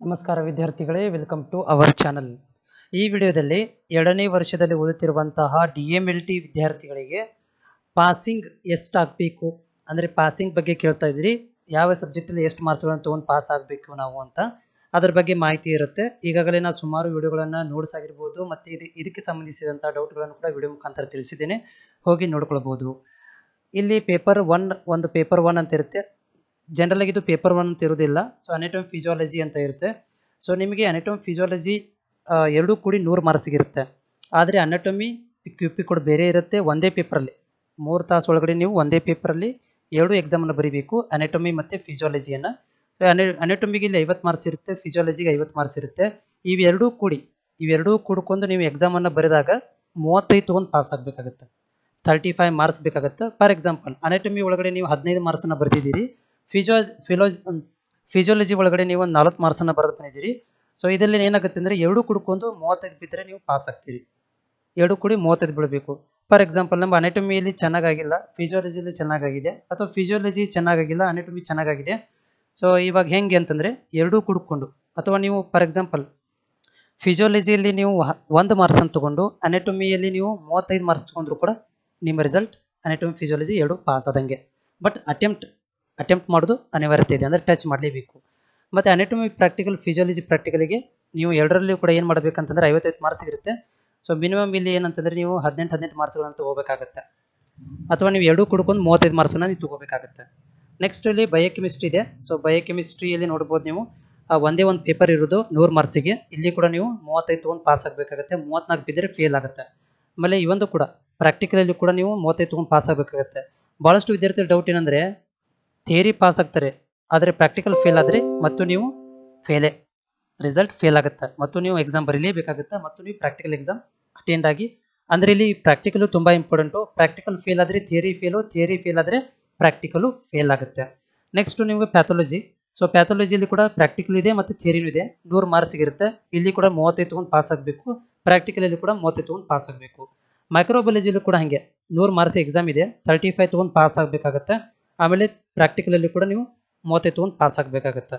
ನಮಸ್ಕಾರ ವಿದ್ಯಾರ್ಥಿಗಳೇ, welcome to our channel. ಈ ವಿಡಿಯೋದಲ್ಲಿ 2ನೇ ವರ್ಷದಲ್ಲಿ ಓದುತ್ತಿರುವಂತಹ DMLT ವಿದ್ಯಾರ್ಥಿಗಳಿಗೆ ಪಾಸಿಂಗ್ ಎಷ್ಟು ಆಗಬೇಕು ಅಂದರೆ ಪಾಸಿಂಗ್ ಬಗ್ಗೆ ಕೇಳ್ತಾ ಇದ್ದೀರಿ. ಯಾವ ಸಬ್ಜೆಕ್ಟಲ್ಲಿ ಎಷ್ಟು ಮಾರ್ಕ್ಸ್ಗಳನ್ನು ತೊಗೊಂಡು ಪಾಸ್ ಆಗಬೇಕು ನಾವು ಅಂತ ಅದ್ರ ಬಗ್ಗೆ ಮಾಹಿತಿ ಇರುತ್ತೆ. ಈಗಾಗಲೇ ನಾನು ಸುಮಾರು ವಿಡಿಯೋಗಳನ್ನು ನೋಡ್ಸಾಗಿರ್ಬೋದು ಮತ್ತು ಇದಕ್ಕೆ ಸಂಬಂಧಿಸಿದಂಥ ಡೌಟ್ಗಳನ್ನು ಕೂಡ ವಿಡಿಯೋ ಮುಖಾಂತರ ತಿಳಿಸಿದ್ದೇನೆ, ಹೋಗಿ ನೋಡ್ಕೊಳ್ಬೋದು. ಇಲ್ಲಿ ಪೇಪರ್ 1 ಅಂತ ಇರುತ್ತೆ. ಜನರಲ್ ಆಗಿ ಇದು ಪೇಪರ್ 1 ಅಂತ ಇರೋದಿಲ್ಲ. ಸೊ ಅನಾಟಮಿ ಫಿಸಿಯಾಲಜಿ ಅಂತ ಇರುತ್ತೆ. ಸೊ ನಿಮಗೆ ಅನಾಟಮಿ ಫಿಸಿಯಾಲಜಿ ಎರಡೂ ಕೂಡಿ 100 ಮಾರ್ಕ್ಸಿಗೆ ಇರುತ್ತೆ. ಆದರೆ ಅನಾಟಮಿ QP ಕೂಡ ಬೇರೆ ಇರುತ್ತೆ. ಒಂದೇ ಪೇಪರಲ್ಲಿ 3 ತಾಸು ಒಳಗಡೆ ನೀವು ಒಂದೇ ಪೇಪರಲ್ಲಿ 2 ಎಕ್ಸಾಮನ್ನು ಬರೀಬೇಕು, ಅನಾಟಮಿ ಮತ್ತು ಫಿಸಿಯಾಲಜಿಯನ್ನು. ಅನಾಟಮಿಗೆ ಇಲ್ಲಿ 50 ಮಾರ್ಕ್ಸ್ ಇರುತ್ತೆ, ಫಿಸಿಯಾಲಜಿಗೆ 50 ಮಾರ್ಕ್ಸ್ ಇರುತ್ತೆ. ಇವೆರಡೂ ಕೂಡ್ಕೊಂಡು ನೀವು ಎಕ್ಸಾಮನ್ನು ಬರೆದಾಗ 35 ತೊಗೊಂಡು ಪಾಸ್ ಆಗಬೇಕಾಗುತ್ತೆ. 35 ಮಾರ್ಕ್ಸ್ ಬೇಕಾಗುತ್ತೆ. ಫಾರ್ ಎಕ್ಸಾಂಪಲ್ ಅನಾಟಮಿ ಒಳಗಡೆ ನೀವು 15 ಮಾರ್ಕ್ಸನ್ನು ಬರೆದಿದ್ದೀರಿ, ಫಿಸಿಯಾಲಜಿ ಒಳಗಡೆ ನೀವು ಒಂದು 40 ಮಾರ್ಕ್ಸನ್ನು ಬರೆದು ಬಂದಿದ್ದೀರಿ. ಸೊ ಇದರಲ್ಲಿ ಏನಾಗುತ್ತೆ ಅಂದರೆ ಎರಡೂ ಕುಡ್ಕೊಂಡು 35 ಬಿದ್ದರೆ ನೀವು ಪಾಸ್ ಆಗ್ತೀರಿ. ಎರಡು ಕೂಡಿ 35 ಬೀಳಬೇಕು. ಫಾರ್ ಎಕ್ಸಾಂಪಲ್ ನಮ್ಮ ಅನಾಟಮಿಯಲ್ಲಿ ಚೆನ್ನಾಗಾಗಿಲ್ಲ, ಫಿಸಿಯಾಲಜಿಯಲ್ಲಿ ಚೆನ್ನಾಗಾಗಿದೆ, ಅಥವಾ ಫಿಸಿಯಾಲಜಿ ಚೆನ್ನಾಗಾಗಿಲ್ಲ, ಅನಾಟಮಿ ಚೆನ್ನಾಗಾಗಿದೆ. ಸೊ ಇವಾಗ ಹೆಂಗೆ ಅಂತಂದರೆ ಎರಡೂ ಕುಡ್ಕೊಂಡು, ಅಥವಾ ನೀವು ಫಾರ್ ಎಕ್ಸಾಂಪಲ್ ಫಿಸಿಯಾಲಜಿಯಲ್ಲಿ ನೀವು 1 ಮಾರ್ಕ್ಸನ್ನು ತೊಗೊಂಡು ಅನಾಟಮಿಯಲ್ಲಿ ನೀವು 35 ಮಾರ್ಕ್ಸ್ ತೊಗೊಂಡ್ರು ಕೂಡ ನಿಮ್ಮ ರಿಸಲ್ಟ್ ಅನಾಟಮಿ ಫಿಸಿಯಾಲಜಿ ಎರಡು ಪಾಸ್ ಆದಂಗೆ. ಬಟ್ ಅಟೆಂಪ್ಟ್ ಮಾಡೋದು ಅನಿವಾರ್ಯತೆ ಇದೆ, ಅಂದರೆ ಟಚ್ ಮಾಡಲೇಬೇಕು. ಮತ್ತು ಅನಾಟಮಿ ಪ್ರಾಕ್ಟಿಕಲ್, ಫಿಸಿಯಾಲಜಿ ಪ್ರಾಕ್ಟಿಕಲಿಗೆ ನೀವು ಎರಡರಲ್ಲೂ ಕೂಡ ಏನು ಮಾಡಬೇಕಂತಂದರೆ 55 ಮಾರ್ಕ್ಸ್ ಇರುತ್ತೆ. ಸೊ ಮಿನಿಮಮ್ ಇಲ್ಲಿ ಏನಂತಂದರೆ ನೀವು 18 ಮಾರ್ಕ್ಸ್ಗಳನ್ನು ತೊಗೋಬೇಕಾಗತ್ತೆ, ಅಥವಾ ನೀವು ಎರಡೂ ಕುಡ್ಕೊಂಡು 35 ಮಾರ್ಕ್ಸನ್ನು ನೀವು ತೊಗೋಬೇಕಾಗತ್ತೆ. ನೆಕ್ಸ್ಟ್ ಇಲ್ಲಿ ಬಯೋಕೆಮಿಸ್ಟ್ರಿ ಇದೆ. ಸೊ ಬಯೋಕೆಮಿಸ್ಟ್ರಿಯಲ್ಲಿ ನೋಡ್ಬೋದು ನೀವು ಒಂದೇ ಒಂದು ಪೇಪರ್ ಇರೋದು 100 ಮಾರ್ಕ್ಸಿಗೆ. ಇಲ್ಲಿ ಕೂಡ ನೀವು 35 ತೊಗೊಂಡು ಪಾಸ್ ಆಗಬೇಕಾಗತ್ತೆ. 34 ಬಿದ್ದರೆ ಫೇಲ್ ಆಗುತ್ತೆ. ಆಮೇಲೆ ಇವೊಂದು ಕೂಡ ಪ್ರಾಕ್ಟಿಕಲಲ್ಲಿ ಕೂಡ ನೀವು 35 ತೊಗೊಂಡು ಪಾಸ್ ಆಗಬೇಕಾಗತ್ತೆ. ಭಾಳಷ್ಟು ವಿದ್ಯಾರ್ಥಿಗಳ ಡೌಟ್ ಏನಂದರೆ ಥಿಯರಿ ಪಾಸ್ ಆಗ್ತಾರೆ, ಆದರೆ ಪ್ರಾಕ್ಟಿಕಲ್ ಫೇಲ್ ಆದರೆ ಮತ್ತು ನೀವು ರಿಸಲ್ಟ್ ಫೇಲ್ ಆಗುತ್ತೆ, ಮತ್ತು ನೀವು ಎಕ್ಸಾಮ್ ಬರೀಲೇಬೇಕಾಗುತ್ತೆ, ಮತ್ತು ನೀವು ಪ್ರಾಕ್ಟಿಕಲ್ ಎಕ್ಸಾಮ್ ಅಟೆಂಡ್ ಆಗಿ. ಅಂದರೆ ಇಲ್ಲಿ ಪ್ರಾಕ್ಟಿಕಲು ತುಂಬ ಇಂಪಾರ್ಟೆಂಟು. ಪ್ರಾಕ್ಟಿಕಲ್ ಫೇಲ್ ಆದರೆ ಥಿಯರಿ ಫೇಲ್ ಆದರೆ ಪ್ರಾಕ್ಟಿಕಲು ಫೇಲ್ ಆಗುತ್ತೆ. ನೆಕ್ಸ್ಟು ನಿಮಗೆ ಪ್ಯಾಥಾಲಜಿ. ಸೊ ಪ್ಯಾಥಾಲಜಿಯಲ್ಲಿ ಕೂಡ ಪ್ರಾಕ್ಟಿಕಲ್ ಇದೆ ಮತ್ತು ಥಿಯರಿನೂ ಇದೆ. 100 ಮಾರ್ಕ್ಸಿಗೆ ಇರುತ್ತೆ. ಇಲ್ಲಿ ಕೂಡ 35 ತೊಗೊಂಡು ಪಾಸ್ ಆಗಬೇಕು. ಪ್ರಾಕ್ಟಿಕಲಲ್ಲಿ ಕೂಡ 35 ತೊಗೊಂಡು ಪಾಸ್ ಆಗಬೇಕು. ಮೈಕ್ರೋಬಯಾಲಜಿಯಲ್ಲೂ ಕೂಡ ಹಾಗೆ 100 ಮಾರ್ಕ್ಸ್ ಎಕ್ಸಾಮ್ ಇದೆ, 35 ತೊಗೊಂಡು ಪಾಸ್ ಆಗಬೇಕಾಗತ್ತೆ. ಆಮೇಲೆ ಪ್ರಾಕ್ಟಿಕಲಲ್ಲಿ ಕೂಡ ನೀವು 35 ತೊಗೊಂಡು ಪಾಸ್ ಆಗಬೇಕಾಗತ್ತೆ.